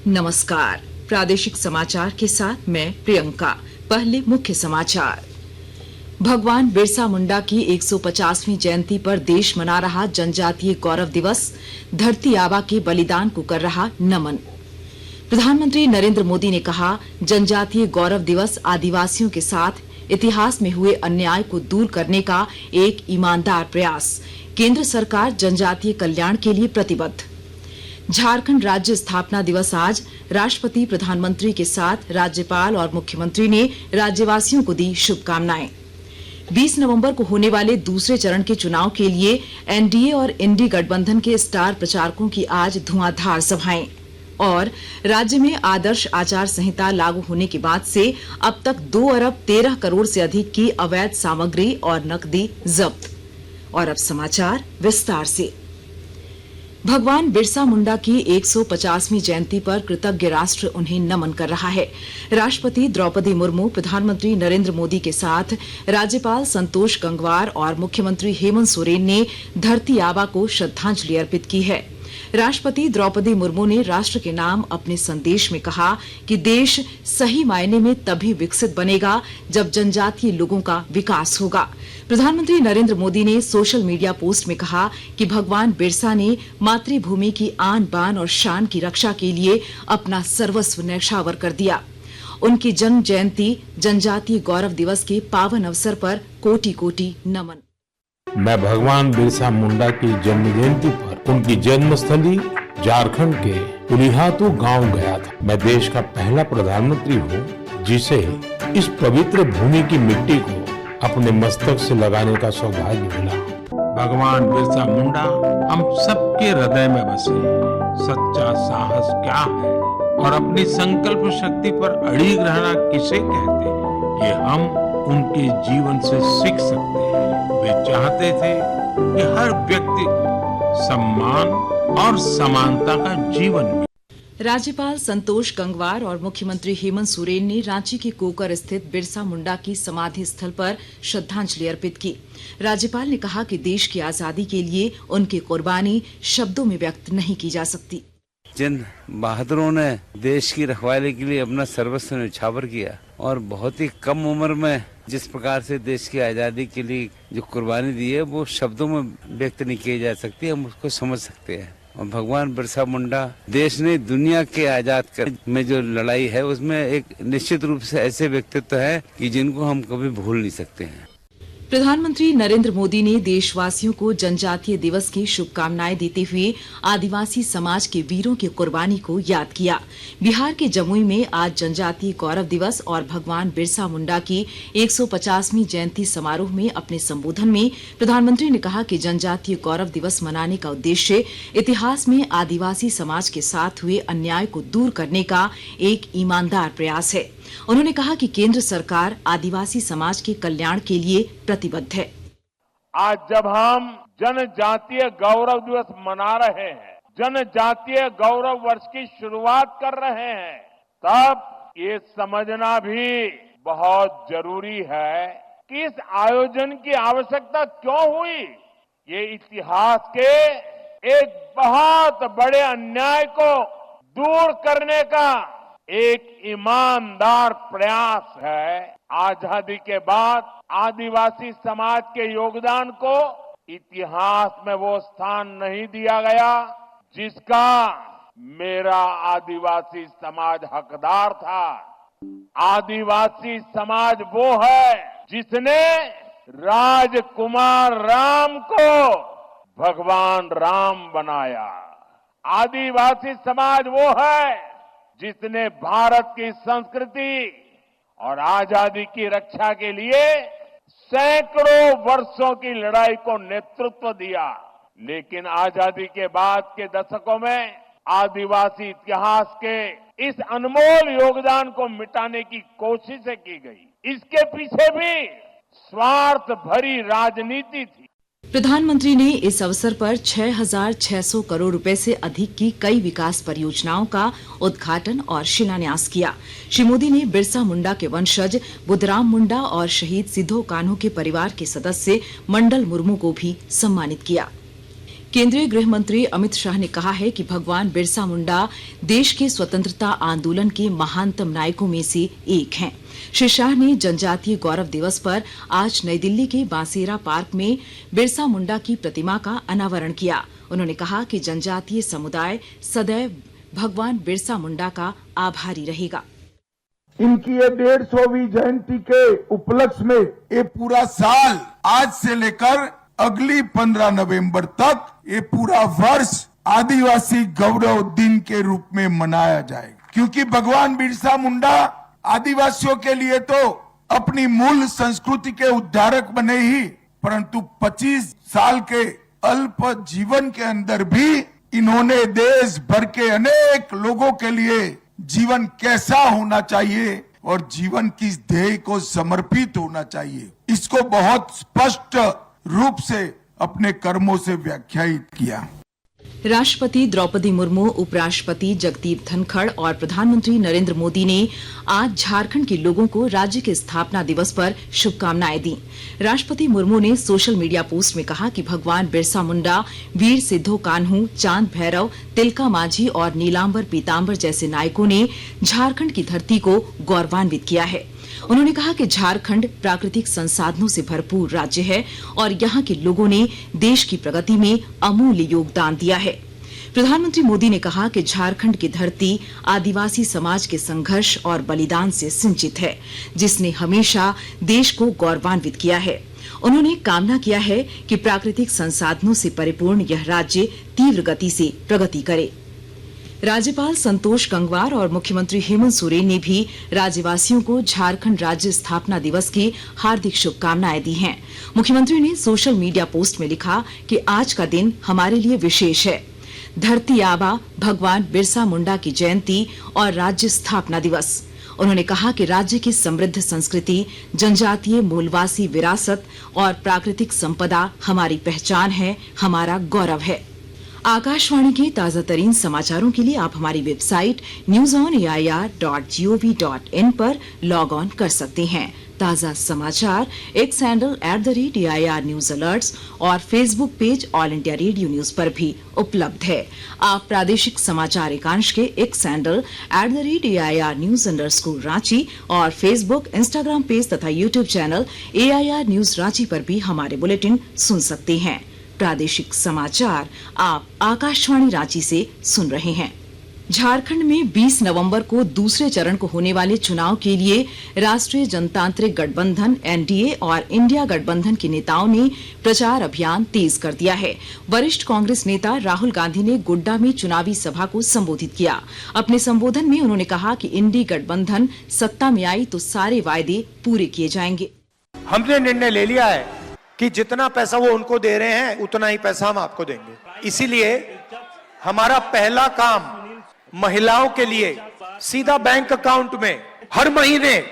नमस्कार, प्रादेशिक समाचार के साथ मैं प्रियंका। पहले मुख्य समाचार। भगवान बिरसा मुंडा की 150वीं जयंती पर देश मना रहा जनजातीय गौरव दिवस, धरती आबा के बलिदान को कर रहा नमन। प्रधानमंत्री नरेंद्र मोदी ने कहा, जनजातीय गौरव दिवस आदिवासियों के साथ इतिहास में हुए अन्याय को दूर करने का एक ईमानदार प्रयास। केंद्र सरकार जनजातीय कल्याण के लिए प्रतिबद्ध। झारखंड राज्य स्थापना दिवस आज, राष्ट्रपति प्रधानमंत्री के साथ राज्यपाल और मुख्यमंत्री ने राज्यवासियों को दी शुभकामनाएं। 20 नवंबर को होने वाले दूसरे चरण के चुनाव के लिए एनडीए और इंडी गठबंधन के स्टार प्रचारकों की आज धुआंधार सभाएं। और राज्य में आदर्श आचार संहिता लागू होने के बाद से अब तक 2 अरब 13 करोड़ से अधिक की अवैध सामग्री और नकदी जब्त। और अब समाचार विस्तार से। भगवान बिरसा मुंडा की 150वीं जयंती पर कृतज्ञ राष्ट्र उन्हें नमन कर रहा है। राष्ट्रपति द्रौपदी मुर्मू, प्रधानमंत्री नरेंद्र मोदी के साथ राज्यपाल संतोष गंगवार और मुख्यमंत्री हेमंत सोरेन ने धरती आबा को श्रद्धांजलि अर्पित की है। राष्ट्रपति द्रौपदी मुर्मू ने राष्ट्र के नाम अपने संदेश में कहा कि देश सही मायने में तभी विकसित बनेगा जब जनजातीय लोगों का विकास होगा। प्रधानमंत्री नरेंद्र मोदी ने सोशल मीडिया पोस्ट में कहा कि भगवान बिरसा ने मातृभूमि की आन बान और शान की रक्षा के लिए अपना सर्वस्व न्यौछावर कर दिया। उनकी जन्म जयंती जनजातीय गौरव दिवस के पावन अवसर पर कोटि कोटि नमन। मैं भगवान बिरसा मुंडा की जन्म जयंती पर उनकी जन्मस्थली झारखंड के उलिहातू गांव गया था। मैं देश का पहला प्रधानमंत्री हूं जिसे इस पवित्र भूमि की मिट्टी को अपने मस्तक से लगाने का सौभाग्य मिला। भगवान बिरसा मुंडा हम सबके हृदय में बसे। सच्चा साहस क्या है और अपनी संकल्प शक्ति पर अड़िग रहना किसे कहते हैं, ये हम उनके जीवन से सीख सकते हैं। वे चाहते थे कि हर व्यक्ति सम्मान और समानता का जीवन मिले। राज्यपाल संतोष गंगवार और मुख्यमंत्री हेमंत सोरेन ने रांची के कोकर स्थित बिरसा मुंडा की समाधि स्थल पर श्रद्धांजलि अर्पित की। राज्यपाल ने कहा कि देश की आजादी के लिए उनकी कुर्बानी शब्दों में व्यक्त नहीं की जा सकती। जिन बहादुरों ने देश की रखवाली के लिए अपना सर्वस्व न्यौछावर किया और बहुत ही कम उम्र में जिस प्रकार से देश की आजादी के लिए जो कुर्बानी दी है वो शब्दों में व्यक्त नहीं की जा सकती, हम उसको समझ सकते हैं। और भगवान बिरसा मुंडा देश ने दुनिया के आजाद कर में जो लड़ाई है उसमें एक निश्चित रूप से ऐसे व्यक्तित्व है कि जिनको हम कभी भूल नहीं सकते हैं। प्रधानमंत्री नरेंद्र मोदी ने देशवासियों को जनजातीय दिवस की शुभकामनाएं देते हुए आदिवासी समाज के वीरों की कुर्बानी को याद किया। बिहार के जमुई में आज जनजातीय गौरव दिवस और भगवान बिरसा मुंडा की 150वीं जयंती समारोह में अपने संबोधन में प्रधानमंत्री ने कहा कि जनजातीय गौरव दिवस मनाने का उद्देश्य इतिहास में आदिवासी समाज के साथ हुए अन्याय को दूर करने का एक ईमानदार प्रयास है। उन्होंने कहा कि केंद्र सरकार आदिवासी समाज के कल्याण के लिए प्रतिबद्ध है। आज जब हम जनजातीय गौरव दिवस मना रहे हैं, जनजातीय गौरव वर्ष की शुरुआत कर रहे हैं, तब ये समझना भी बहुत जरूरी है कि इस आयोजन की आवश्यकता क्यों हुई। ये इतिहास के एक बहुत बड़े अन्याय को दूर करने का एक ईमानदार प्रयास है। आजादी के बाद आदिवासी समाज के योगदान को इतिहास में वो स्थान नहीं दिया गया जिसका मेरा आदिवासी समाज हकदार था। आदिवासी समाज वो है जिसने राजकुमार राम को भगवान राम बनाया। आदिवासी समाज वो है जिसने भारत की संस्कृति और आजादी की रक्षा के लिए सैकड़ों वर्षों की लड़ाई को नेतृत्व दिया। लेकिन आजादी के बाद के दशकों में आदिवासी इतिहास के इस अनमोल योगदान को मिटाने की कोशिशें की गई। इसके पीछे भी स्वार्थ भरी राजनीति थी। प्रधानमंत्री ने इस अवसर पर 6,600 करोड़ रुपए से अधिक की कई विकास परियोजनाओं का उद्घाटन और शिलान्यास किया। श्री मोदी ने बिरसा मुंडा के वंशज बुद्धराम मुंडा और शहीद सिद्धो कान्हू के परिवार के सदस्य मंडल मुर्मू को भी सम्मानित किया। केंद्रीय गृह मंत्री अमित शाह ने कहा है कि भगवान बिरसा मुंडा देश के स्वतंत्रता आंदोलन के महानतम नायकों में से एक हैं। श्री शाह ने जनजातीय गौरव दिवस पर आज नई दिल्ली के बांसेरा पार्क में बिरसा मुंडा की प्रतिमा का अनावरण किया। उन्होंने कहा कि जनजातीय समुदाय सदैव भगवान बिरसा मुंडा का आभारी रहेगा। इनकी ये 150वीं जयंती के उपलक्ष्य में ये पूरा साल आज से लेकर अगली 15 नवंबर तक ये पूरा वर्ष आदिवासी गौरव दिन के रूप में मनाया जाएगा, क्योंकि भगवान बिरसा मुंडा आदिवासियों के लिए तो अपनी मूल संस्कृति के उद्धारक बने ही, परंतु 25 साल के अल्प जीवन के अंदर भी इन्होंने देश भर के अनेक लोगों के लिए जीवन कैसा होना चाहिए और जीवन किस ध्येय को समर्पित होना चाहिए, इसको बहुत स्पष्ट रूप से अपने कर्मों से व्याख्यायित किया। राष्ट्रपति द्रौपदी मुर्मू, उपराष्ट्रपति जगदीप धनखड़ और प्रधानमंत्री नरेंद्र मोदी ने आज झारखंड के लोगों को राज्य के स्थापना दिवस पर शुभकामनाएं दी। राष्ट्रपति मुर्मू ने सोशल मीडिया पोस्ट में कहा कि भगवान बिरसा मुंडा वीर सिद्धो कान्हू, चांद भैरव, तिलका मांझी और नीलांबर पीतांबर जैसे नायकों ने झारखंड की धरती को गौरवान्वित किया है। उन्होंने कहा कि झारखंड प्राकृतिक संसाधनों से भरपूर राज्य है और यहाँ के लोगों ने देश की प्रगति में अमूल्य योगदान दिया है। प्रधानमंत्री मोदी ने कहा कि झारखंड की धरती आदिवासी समाज के संघर्ष और बलिदान से सिंचित है, जिसने हमेशा देश को गौरवान्वित किया है। उन्होंने कामना किया है कि प्राकृतिक संसाधनों से परिपूर्ण यह राज्य तीव्र गति से प्रगति करे। राज्यपाल संतोष गंगवार और मुख्यमंत्री हेमंत सोरेन ने भी राज्यवासियों को झारखंड राज्य स्थापना दिवस की हार्दिक शुभकामनाएं दी हैं। मुख्यमंत्री ने सोशल मीडिया पोस्ट में लिखा कि आज का दिन हमारे लिए विशेष है। धरती आबा भगवान बिरसा मुंडा की जयंती और राज्य स्थापना दिवस। उन्होंने कहा कि राज्य की समृद्ध संस्कृति, जनजातीय मूलवासी विरासत और प्राकृतिक संपदा हमारी पहचान है, हमारा गौरव है। आकाशवाणी के ताजा तरीन समाचारों के लिए आप हमारी वेबसाइट newsonair.gov.in पर लॉग ऑन कर सकते हैं। ताजा समाचार X handle @AIR news alerts और Facebook page All India Radio news पर भी उपलब्ध है। आप प्रादेशिक समाचार एकांश के एक्स हैंडल @AIR न्यूज _ और फेसबुक, इंस्टाग्राम पेज तथा YouTube channel AIR news Ranchi पर भी हमारे बुलेटिन सुन सकते हैं। प्रादेशिक समाचार आप आकाशवाणी रांची से सुन रहे हैं। झारखंड में 20 नवंबर को दूसरे चरण को होने वाले चुनाव के लिए राष्ट्रीय जनतांत्रिक गठबंधन NDA और इंडिया गठबंधन के नेताओं ने प्रचार अभियान तेज कर दिया है। वरिष्ठ कांग्रेस नेता राहुल गांधी ने गोड्डा में चुनावी सभा को संबोधित किया। अपने संबोधन में उन्होंने कहा कि इंडी गठबंधन सत्ता में आई तो सारे वायदे पूरे किए जाएंगे। हमने निर्णय ले लिया है कि जितना पैसा वो उनको दे रहे हैं उतना ही पैसा हम आपको देंगे। इसीलिए हमारा पहला काम महिलाओं के लिए सीधा बैंक अकाउंट में हर महीने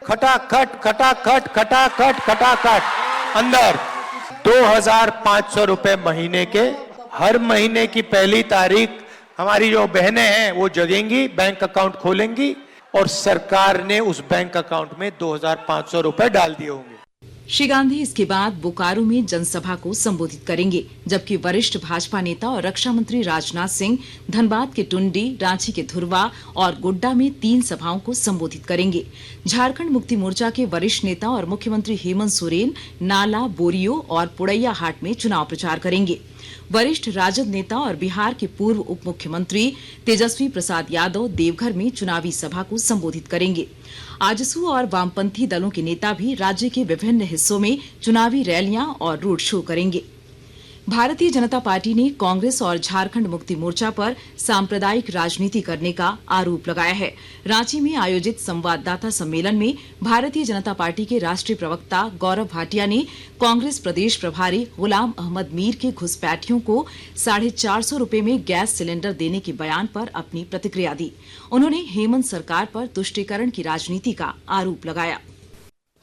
खटाखट खटाखट खटाखट खटाखट अंदर 2,500 रुपए महीने के हर महीने की पहली तारीख हमारी जो बहनें हैं वो जगेंगी, बैंक अकाउंट खोलेंगी और सरकार ने उस बैंक अकाउंट में 2,500 रुपए डाल दिए होंगे। श्री गांधी इसके बाद बोकारो में जनसभा को संबोधित करेंगे, जबकि वरिष्ठ भाजपा नेता और रक्षा मंत्री राजनाथ सिंह धनबाद के टुंडी, रांची के धुरवा और गोड्डा में 3 सभाओं को संबोधित करेंगे। झारखंड मुक्ति मोर्चा के वरिष्ठ नेता और मुख्यमंत्री हेमंत सोरेन नाला, बोरियो और पुड़ैया हाट में चुनाव प्रचार करेंगे। वरिष्ठ राजद नेता और बिहार के पूर्व उप मुख्यमंत्री तेजस्वी प्रसाद यादव देवघर में चुनावी सभा को संबोधित करेंगे। आजसू और वामपंथी दलों के नेता भी राज्य के विभिन्न हिस्सों में चुनावी रैलियां और रोड शो करेंगे। भारतीय जनता पार्टी ने कांग्रेस और झारखंड मुक्ति मोर्चा पर सांप्रदायिक राजनीति करने का आरोप लगाया है। रांची में आयोजित संवाददाता सम्मेलन में भारतीय जनता पार्टी के राष्ट्रीय प्रवक्ता गौरव भाटिया ने कांग्रेस प्रदेश प्रभारी गुलाम अहमद मीर के घुसपैठियों को 450 रुपए में गैस सिलेंडर देने के बयान पर अपनी प्रतिक्रिया दी। उन्होंने हेमंत सरकार पर तुष्टीकरण की राजनीति का आरोप लगाया।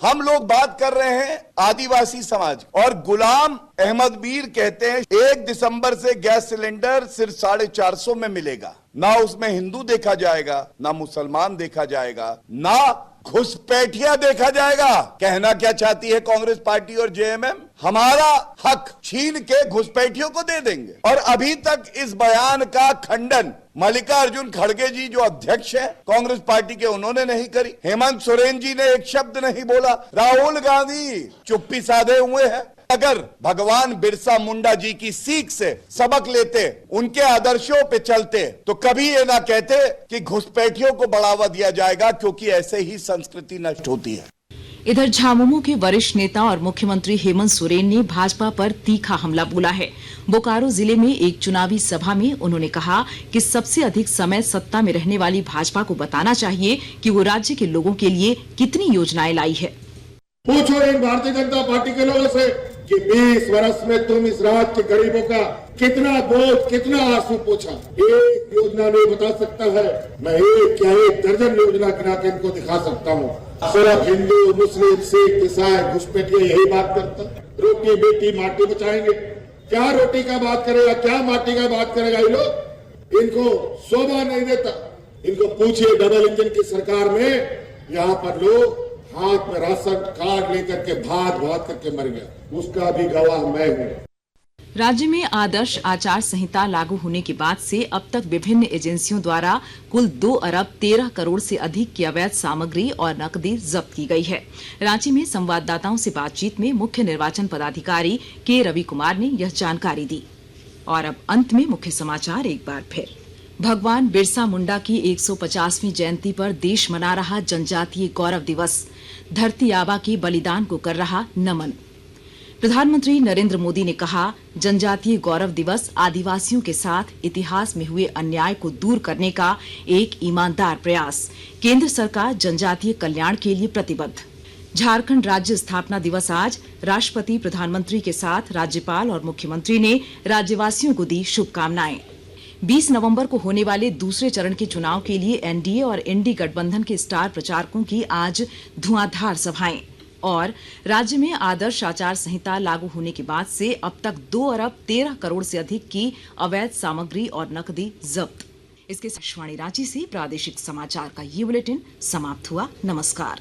हम लोग बात कर रहे हैं आदिवासी समाज और गुलाम अहमद मीर कहते हैं 1 दिसंबर से गैस सिलेंडर सिर्फ 450 में मिलेगा। ना उसमें हिंदू देखा जाएगा, ना मुसलमान देखा जाएगा, ना घुसपैठिया देखा जाएगा। कहना क्या चाहती है कांग्रेस पार्टी और JMM? हमारा हक छीन के घुसपैठियों को दे देंगे। और अभी तक इस बयान का खंडन मल्लिकार्जुन खड़गे जी जो अध्यक्ष है कांग्रेस पार्टी के, उन्होंने नहीं करी। हेमंत सोरेन जी ने एक शब्द नहीं बोला। राहुल गांधी चुप्पी साधे हुए हैं। अगर भगवान बिरसा मुंडा जी की सीख से सबक लेते, उनके आदर्शों पे चलते, तो कभी ये ना कहते कि घुसपैठियों को बढ़ावा दिया जाएगा, क्योंकि ऐसे ही संस्कृति नष्ट होती है। इधर झामुमो के वरिष्ठ नेता और मुख्यमंत्री हेमंत सोरेन ने भाजपा पर तीखा हमला बोला है। बोकारो जिले में एक चुनावी सभा में उन्होंने कहा कि सबसे अधिक समय सत्ता में रहने वाली भाजपा को बताना चाहिए कि वो राज्य के लोगों के लिए कितनी योजनाएं लाई है। पूछो इन भारतीय जनता पार्टी के लोगों से कि 20 वर्ष में तुम इस राज्य के गरीबों का कितना बोझ, कितना आंसू पोंछा। एक योजना नहीं बता सकता है, मैं एक क्या एक दर्जन योजना गिना के इनको दिखा सकता हूँ। सिर्फ हिंदू, मुस्लिम, सिख, ईसाई, घुसपैठिया यही बात करता। रोटी बेटी माटी बचाएंगे। क्या रोटी का बात करेगा, क्या माटी का बात करेगा? ये लोग, इनको शोभा नहीं देता। इनको पूछिए, डबल इंजन की सरकार में यहाँ पर लोग हाथ में राशन कार्ड लेकर के भात करके मर गया, उसका भी गवाह मैं हूँ। राज्य में आदर्श आचार संहिता लागू होने के बाद से अब तक विभिन्न एजेंसियों द्वारा कुल 2 अरब 13 करोड़ से अधिक की अवैध सामग्री और नकदी जब्त की गई है। रांची में संवाददाताओं से बातचीत में मुख्य निर्वाचन पदाधिकारी के रवि कुमार ने यह जानकारी दी। और अब अंत में मुख्य समाचार एक बार फिर। भगवान बिरसा मुंडा की 150वीं जयंती पर देश मना रहा जनजातीय गौरव दिवस। धरती आबा के बलिदान को कर रहा नमन। प्रधानमंत्री नरेंद्र मोदी ने कहा, जनजातीय गौरव दिवस आदिवासियों के साथ इतिहास में हुए अन्याय को दूर करने का एक ईमानदार प्रयास। केंद्र सरकार जनजातीय कल्याण के लिए प्रतिबद्ध। झारखंड राज्य स्थापना दिवस आज। राष्ट्रपति प्रधानमंत्री के साथ राज्यपाल और मुख्यमंत्री ने राज्यवासियों को दी शुभकामनाएं। 20 नवंबर को होने वाले दूसरे चरण के चुनाव के लिए एनडीए और इंडी गठबंधन के स्टार प्रचारकों की आज धुआंधार सभाएं। और राज्य में आदर्श आचार संहिता लागू होने के बाद से अब तक 2 अरब 13 करोड़ से अधिक की अवैध सामग्री और नकदी जब्त। इसके साथ आकाशवाणी रांची से प्रादेशिक समाचार का ये बुलेटिन समाप्त हुआ। नमस्कार।